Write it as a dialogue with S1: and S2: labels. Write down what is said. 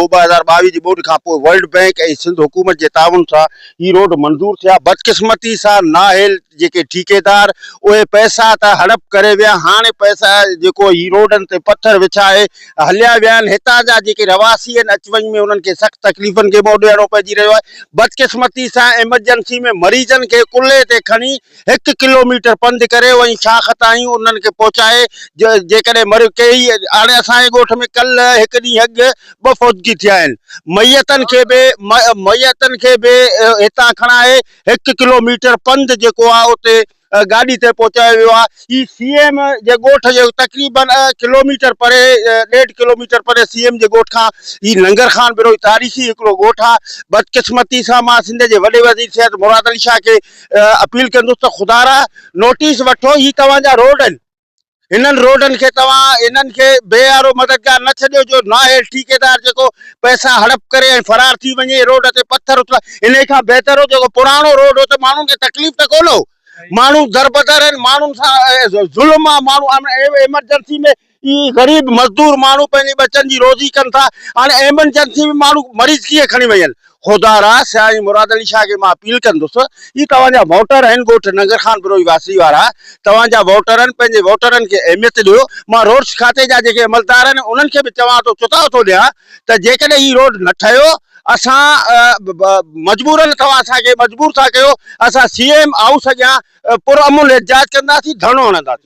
S1: 2022 जी ॿोॾि खां पोइ वर्ल्ड बैंक ऐं सिंध हुकूमत जे ताउन सां ही रोड मंज़ूर थिया। बदकिस्मती सां नाहिल जेके ठेकेदार उहे पैसा त हड़प करे विया। हाणे पैसा जेको ही रोडनि ते पत्थर विछाए हलिया विया आहिनि। हितां जा जेके रवासी आहिनि अच वञ में उन्हनि खे सख़्तु तकलीफ़ुनि खे मुंहुं ॾियणो पइजी रहियो आहे। बदकिस्मती सां एमरजेंसी में मरीजनि खे कुल्हे ते खणी 1 किलोमीटर पंधु करे वहीं शाख ताईं उन्हनि खे पहुचाए। जेकॾहिं कई हाणे असांजे ॻोठ में कल्ह हिकु ॾींहुं अॻु 2 फौतगी थिया आहिनि। मयतनि खे बि हितां खणाए 1 किलोमीटर पंधु जेको आहे उते गाॾी ते पहुचायो वियो आहे। ही सीएम जे ॻोठ जो तक़रीबन किलोमीटर परे 1.5 किलोमीटर परे सीएम जे ॻोठ खां ही लंगर खान बिरोही तारीख़ी हिकिड़ो ॻोठ आहे। बदकिस्मती सां मां सिंध जे वॾे वज़ीर सिहत मुराद अली शाह खे अपील कंदुसि त ख़ुदारा नोटिस वठो। ही तव्हांजा रोड आहिनि, इन्हनि रोडनि खे तव्हां इन्हनि खे बेयारो मददगार न छॾियो जो नाहिल ठेकेदार जेको पैसा हड़प करे ऐं फरार थी वञे। रोड ते पत्थर उथला, इन खां बहितर हो जेको पुराणो रोड हो त माण्हुनि खे तकलीफ़ त कोन हो। माण्हू दरबदर आहिनि, माण्हुनि सां ज़ुल्म आहे। माण्हू एमरजेंसी में ई ग़रीब मज़दूर माण्हू पंहिंजे बच्चनि जी रोज़ी कनि था। हाणे एमरजेंसी में माण्हू मरीज़ कीअं खणी वञनि। ख़ुदारा साईं मुराद अली शाह खे मां अपील कंदुसि, ही तव्हांजा वोटर आहिनि ॻोठ नंगर खान बिरोही वासी वारा, तव्हांजा वोटर आहिनि, पंहिंजे वोटरनि खे अहमियत ॾियो। मां रोड्स खाते जा जेके अमलदार आहिनि उन्हनि खे बि चवां थो, चुताव थो ॾियां त जेकॾहिं ही रोड न ठहियो असां मजबूरन तव्हां असांखे मजबूर था कयो। असां सीएम हाउस अॻियां पुरअमन एहतिजाज कंदासीं, धरनो हणंदासीं।